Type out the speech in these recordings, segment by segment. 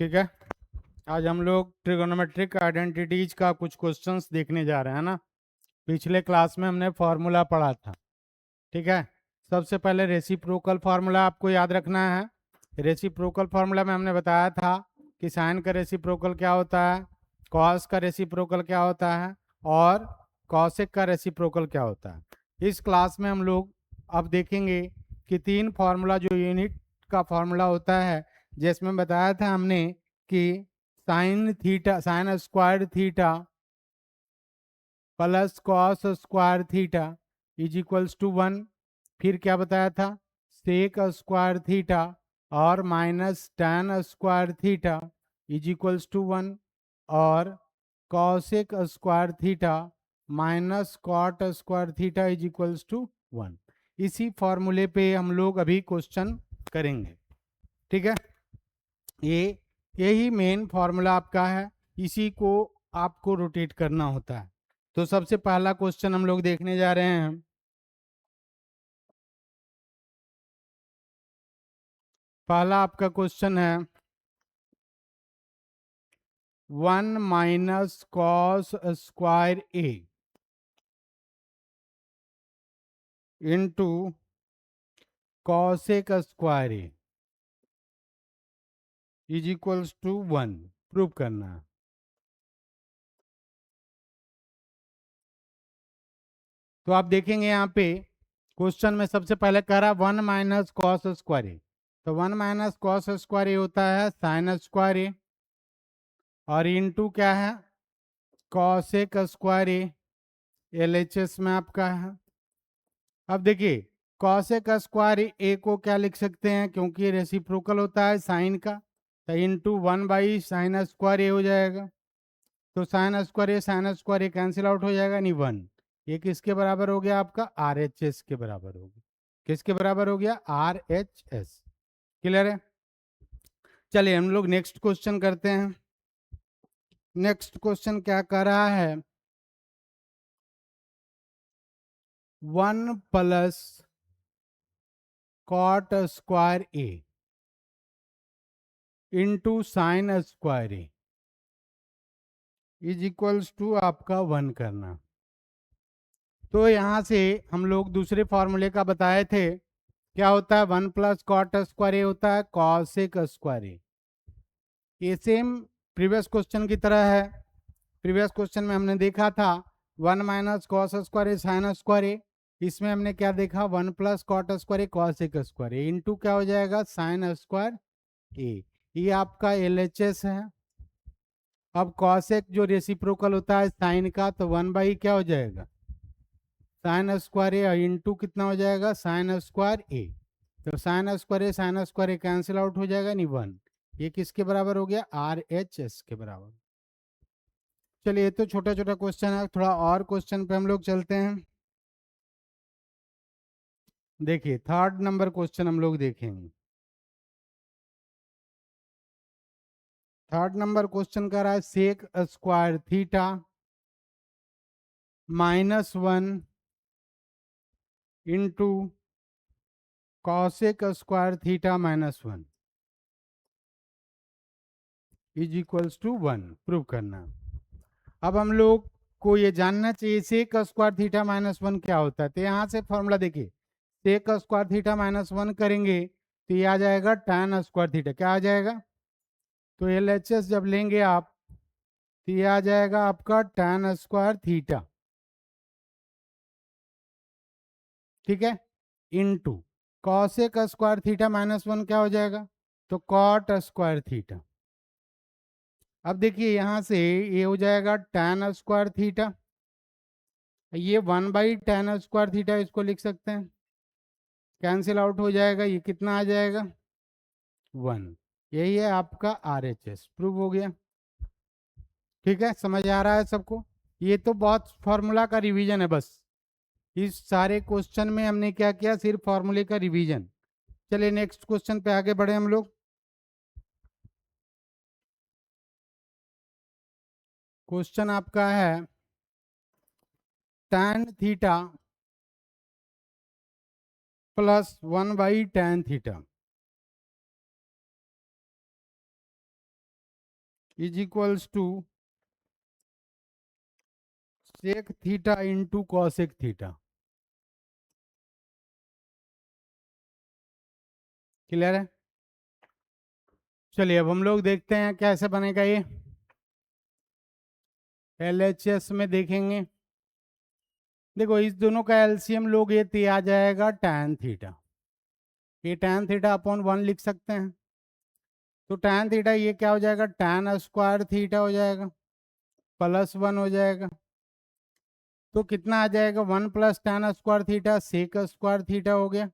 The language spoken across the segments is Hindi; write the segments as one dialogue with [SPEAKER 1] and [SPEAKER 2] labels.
[SPEAKER 1] ठीक है। आज हम लोग ट्रिगोनोमेट्रिक आइडेंटिटीज का कुछ क्वेश्चंस देखने जा रहे हैं ना। पिछले क्लास में हमने फॉर्मूला पढ़ा था। ठीक है। सबसे पहले रेसिप्रोकल फार्मूला आपको याद रखना है। रेसिप्रोकल फार्मूला में हमने बताया था कि साइन का रेसिप्रोकल क्या होता है, कॉस का रेसिप्रोकल क्या होता है और कॉसेक का रेसिप्रोकल क्या होता है। इस क्लास में हम लोग अब देखेंगे कि तीन फार्मूला जो यूनिट का फार्मूला होता है, जिसमें बताया था हमने कि sine theta, sine square theta plus cos square theta is equals to 1। फिर क्या बताया था, सेक स्क्वायर थीटा और minus tan square theta is equals to 1 और cosec square theta minus cot square theta is equals to 1। इसी फॉर्मूले पे हम लोग अभी क्वेश्चन करेंगे। ठीक है। ये यही मेन फॉर्मूला आपका है, इसी को आपको रोटेट करना होता है। तो सबसे पहला क्वेश्चन हम लोग देखने जा रहे हैं। पहला आपका क्वेश्चन है 1 minus cos square A into cosec square A is equals to 1 prove करना है। तो आप देखेंगे यहाँ पे क्वेश्चन में सबसे पहले कह रहा है 1 माइनस कॉस स्क्वायर ए। तो 1 माइनस कॉस स्क्वायर ए होता है साइन स्क्वायर ए और इंटू क्या है, कॉसेक स्क्वायर ए, एलएचएस में आपका है। अब देखिए कॉसेक स्क्वायर ए को क्या लिख सकते हैं, क्योंकि रेसिप्रोकल होता है साइन का, तो इंटू 1/sin स्क्वायर ए हो जाएगा। तो साइन स्क्वायर ए कैंसिल आउट हो जाएगा, नहीं 1। ये किसके बराबर हो गया, आपका RHS के बराबर हो गया। किसके बराबर हो गया, RHS। क्लियर है। चलिए हम लोग नेक्स्ट क्वेश्चन करते हैं। नेक्स्ट क्वेश्चन क्या कर रहा है, 1 plus cot square A into sine square A is equals to आपका 1 करना। तो यहाँ से हम लोग दूसरे फॉर्मूले का बताए थे, क्या होता है 1 प्लस कॉट स्क्वायर ए होता है कॉसेक स्क्वायर ए। ये सेम प्रीवियस क्वेश्चन की तरह है। प्रीवियस क्वेश्चन में हमने देखा था 1 माइनस कॉस स्क्वायर ए साइन स्क्वायर ए। इसमें हमने क्या देखा, 1 plus cot square A cosec square A into क्या हो जाएगा साइन स्क्वायर ए। ये आपका LHS है। अब कॉसेक जो रेसिप्रोकल होता है साइन का, तो 1 क्या हो जाएगा साइन स्क्वायर ए इंटू कितना हो जाएगा साइन स्क्वायर ए। तो साइन स्क्वायर ए कैंसिल आउट हो जाएगा, नहीं 1। ये किसके बराबर हो गया, RHS के बराबर। चलिए ये तो छोटा छोटा क्वेश्चन है, थोड़ा और क्वेश्चन पे हम लोग चलते हैं। देखिए थर्ड नंबर क्वेश्चन हम लोग देखेंगे। थर्ड नंबर क्वेश्चन कर रहा है sec square theta -1 into cosec square theta -1 is equals to 1 prove करना। अब हम लोग को ये जानना चाहिए सेक स्क्वायर थीटा -1 क्या होता है। तो यहाँ से फॉर्मूला देखिए, सेक स्क्वायर थीटा -1 करेंगे तो ये आ जाएगा tan स्क्वायर थीटा। क्या आ जाएगा, तो LHS जब लेंगे आप तो ये आ जाएगा आपका tan स्क्वायर थीटा। ठीक है। इनटू कॉसेक स्क्वायर थीटा -1 क्या हो जाएगा, तो कॉट स्क्वायर थीटा। अब देखिए यहाँ से ये हो जाएगा tan स्क्वायर थीटा, ये 1/tan स्क्वायर थीटा इसको लिख सकते हैं, कैंसिल आउट हो जाएगा, ये कितना आ जाएगा 1। यही है आपका RHS, प्रूव हो गया। ठीक है, समझ आ रहा है सबको। ये तो बहुत फॉर्मूला का रिवीजन है बस। इस सारे क्वेश्चन में हमने क्या किया, सिर्फ फॉर्मूले का रिवीजन। चलिए नेक्स्ट क्वेश्चन पे आगे बढ़े हम लोग। क्वेश्चन आपका है tan theta plus 1/tan theta is equals to sec theta into cosec theta. Clear है? चलिए अब हम लोग देखते हैं कैसे बनेगा ये। एलएचएस में देखेंगे, देखो इस दोनों का एलसीएम लोग ये आ जाएगा tan थीटा। ये tan थीटा अपॉन 1 लिख सकते हैं। तो tan थीटा ये क्या हो जाएगा, tan स्क्वायर थीटा हो जाएगा, प्लस 1 हो जाएगा। तो कितना आ जाएगा, 1 plus tan square theta sec square theta हो गया।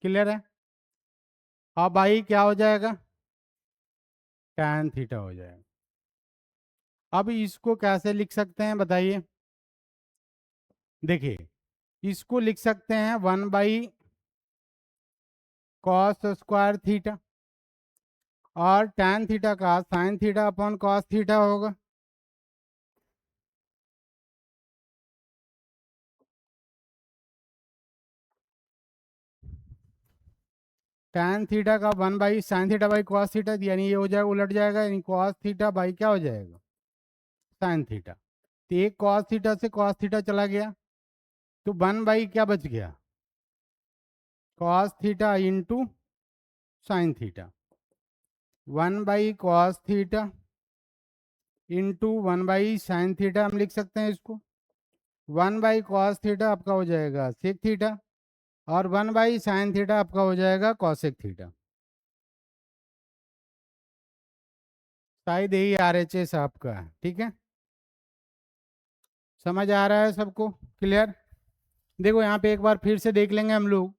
[SPEAKER 1] क्लियर है? अब आई क्या हो जाएगा, tan थीटा हो जाएगा। अब इसको कैसे लिख सकते हैं बताइए। देखिए इसको लिख सकते हैं 1 बाई कॉस स्क्वायर थीटा, और tan थीटा का sine theta upon cos theta होगा। tan थीटा का 1 by sine theta by cos theta, यानी ये हो जाएगा उलट जाएगा, यानी कॉस थीटा बाई क्या हो जाएगा, साइन थीटा। तो एक कॉस थीटा से कॉस थीटा चला गया, तो 1 बाई क्या बच गया, cos theta into sine theta. 1 by cos theta into 1 by sine theta हम लिख सकते हैं इसको। 1 बाई कॉस थीटा आपका हो जाएगा सेक थीटा, और 1 बाई साइन थीटा आपका हो जाएगा कॉसेक थीटा। शायद यही आरएचएस आपका है। ठीक है, समझ आ रहा है सबको? क्लियर? देखो यहाँ पे एक बार फिर से देख लेंगे हम लोग।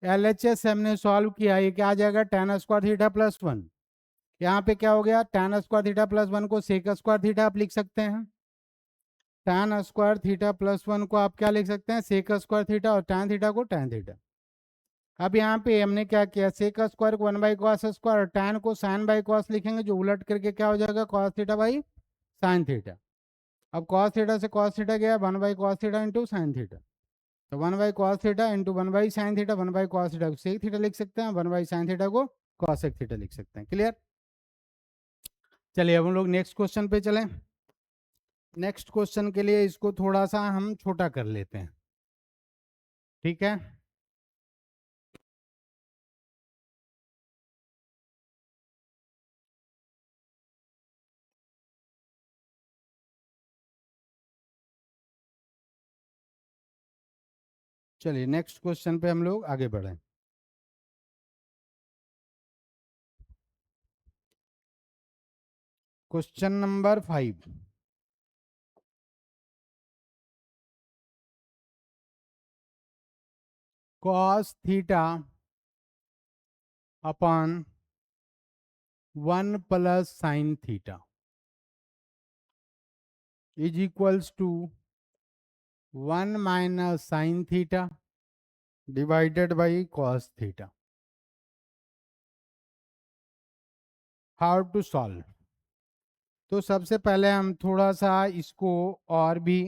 [SPEAKER 1] एलएचएस हमने सॉल्व किया, ये क्या आ जाएगा, tan स्क्वायर थीटा प्लस 1। यहाँ पे क्या हो गया, tan स्क्वायर थीटा प्लस 1 को सेक स्क्वायर थीटा आप लिख सकते हैं। tan स्क्वायर थीटा प्लस 1 को आप क्या लिख सकते हैं, सेक स्क्वायर थीटा, और tan थीटा को tan थीटा। अब यहाँ पे हमने क्या किया, सेक स्क्वायर को 1 बाई कॉस स्क्वायर, और tan को साइन बाई कॉस लिखेंगे, जो उलट करके क्या हो जाएगा, cos theta by sine theta. अब कॉस थीटा से कॉस थीटा गया, 1 by cos theta into sine theta. तो 1 by cos theta into 1 by sine theta, 1 by cos theta को सेक थीटा लिख सकते हैं, 1 बाई साइन थीटा को कॉसेक थीटा लिख सकते हैं। क्लियर? चलिए अब हम लोग नेक्स्ट क्वेश्चन पे चलें। नेक्स्ट क्वेश्चन के लिए इसको थोड़ा सा हम छोटा कर लेते हैं। ठीक है, चलिए नेक्स्ट क्वेश्चन पे हम लोग आगे बढ़ें। Question number 5, cos theta upon 1 plus sine theta is equals to 1 minus sine theta divided by cos theta. How to solve? तो सबसे पहले हम थोड़ा सा इसको और भी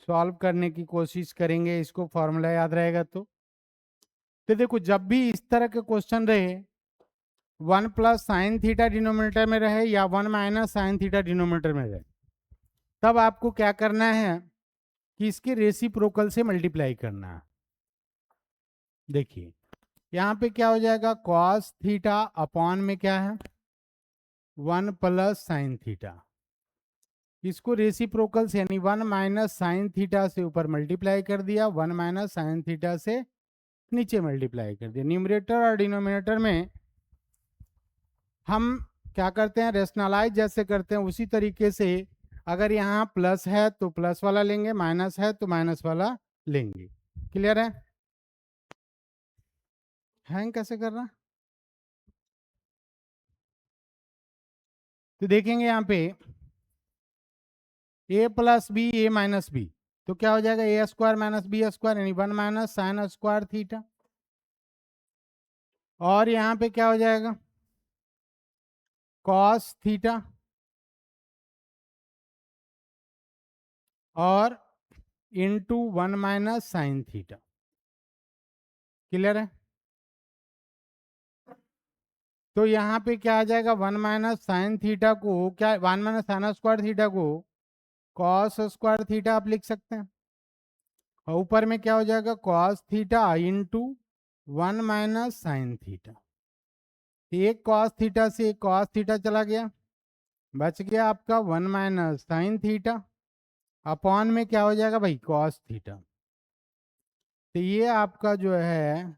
[SPEAKER 1] सॉल्व करने की कोशिश करेंगे, इसको फॉर्मूला याद रहेगा तो देखो जब भी इस तरह के क्वेश्चन रहे, 1 प्लस साइन थीटा डिनोमिनेटर में रहे या 1 माइनस साइन थीटा डिनोमिनेटर में रहे, तब आपको क्या करना है कि इसके रेसिप्रोकल से मल्टीप्लाई करना है। देखिए यहाँ पे क्या हो जाएगा, कॉस थीटा अपॉन में क्या है, 1 प्लस साइन थीटा। इसको रेसिप्रोकल से यानी 1 माइनस साइन थीटा से ऊपर मल्टीप्लाई कर दिया, 1 माइनस साइन थीटा से नीचे मल्टीप्लाई कर दिया। न्यूमरेटर और डिनोमिनेटर में हम क्या करते हैं, रेशनलाइज जैसे करते हैं उसी तरीके से, अगर यहाँ प्लस है तो प्लस वाला लेंगे, माइनस है तो माइनस वाला लेंगे। क्लियर है? हैंग कैसे कर रहा, तो देखेंगे यहाँ पे a plus B A minus B, तो क्या हो जाएगा, A square minus B square, यानी 1 माइनस साइन स्क्वायर थीटा। और यहाँ पे क्या हो जाएगा, कॉस थीटा और into 1 minus sine theta. Clear है? तो यहाँ पे क्या आ जाएगा, 1 माइनस साइन थीटा को क्या, 1 माइनस साइन स्क्वायर थीटा को कॉस स्क्वायर थीटा आप लिख सकते हैं, और ऊपर में क्या हो जाएगा, cos theta into 1 minus sine theta. एक कॉस थीटा से एक कॉस थीटा चला गया, बच गया आपका 1 माइनस साइन थीटा, अपॉन में क्या हो जाएगा भाई, कॉस थीटा। तो ये आपका जो है,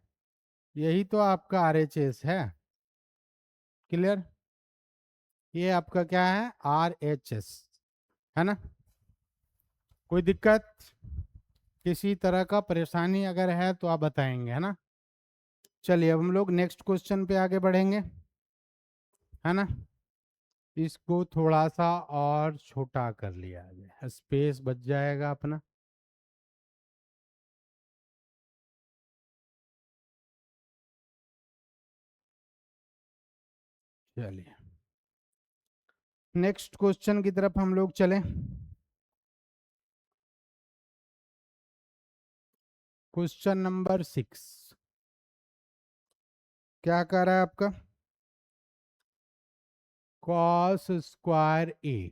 [SPEAKER 1] यही तो आपका RHS है। क्लियर, ये आपका क्या है, RHS है ना। कोई दिक्कत, किसी तरह का परेशानी अगर है तो आप बताएंगे, है ना। चलिए अब हम लोग नेक्स्ट क्वेश्चन पे आगे बढ़ेंगे, है ना। इसको थोड़ा सा और छोटा कर लिया जाए, स्पेस बच जाएगा अपना। चलिए नेक्स्ट क्वेश्चन की तरफ हम लोग चलें। क्वेश्चन नंबर 6 क्या कह रहा है आपका, cos square A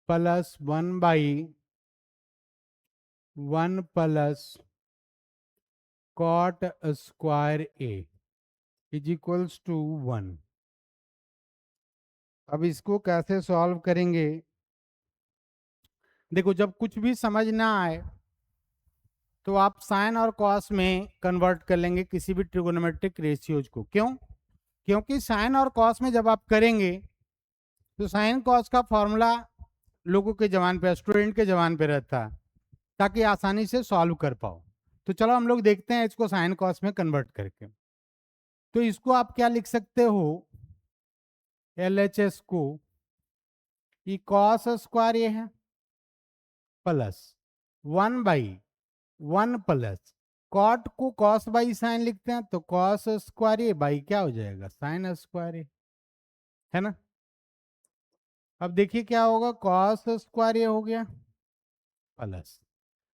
[SPEAKER 1] plus 1/1 plus cot square A is equals to 1। अब इसको कैसे सॉल्व करेंगे, देखो जब कुछ भी समझ ना आए तो आप साइन और कॉस में कन्वर्ट कर लेंगे किसी भी ट्रिगोनोमेट्रिक रेशियोज को। क्यों, क्योंकि साइन और कॉस में जब आप करेंगे तो साइन कॉस का फॉर्मूला लोगों के जवान पे, स्टूडेंट के जवान पे रहता है, ताकि आसानी से सॉल्व कर पाओ। तो चलो हम लोग देखते हैं इसको साइन कॉस में कन्वर्ट करके। तो इसको आप क्या लिख सकते हो, LHS को ये कॉस स्क्वायर ये है प्लस 1/1 प्लस कॉट को कॉस बाई साइन लिखते हैं, तो कॉस स्क्वायर ए बाई क्या हो जाएगा, साइन स्क्वायर ए, है ना। अब देखिए क्या होगा, कॉस स्क्वायर ए हो गया प्लस,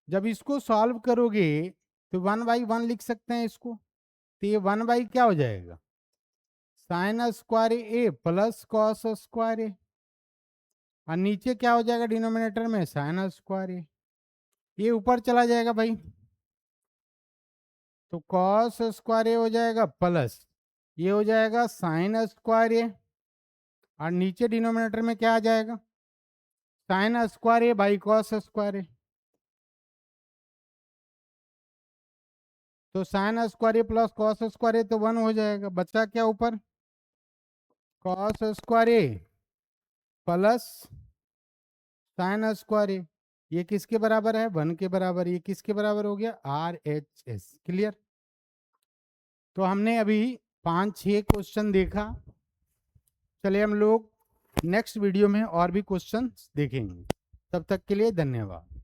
[SPEAKER 1] जब इसको सॉल्व करोगे तो 1/1 लिख सकते हैं इसको, तो ये 1 बाई क्या हो जाएगा, sine square A plus cos square ए, और नीचे क्या हो जाएगा डिनोमिनेटर में, साइन स्क्वायर ए, ये ऊपर चला जाएगा भाई, तो कॉस स्क्वायर ए हो जाएगा प्लस ये हो जाएगा साइन स्क्वायर ए, और नीचे डिनोमिनेटर में क्या आ जाएगा, sine square A by cos square A. तो sine square A plus cos square A तो 1 हो जाएगा, बचा क्या ऊपर, cos square A plus sine square A, ये किसके बराबर है, 1 के बराबर, ये किसके बराबर हो गया, RHS। क्लियर, तो हमने अभी 5-6 क्वेश्चन देखा। चलिए हम लोग नेक्स्ट वीडियो में और भी क्वेश्चन देखेंगे, तब तक के लिए धन्यवाद।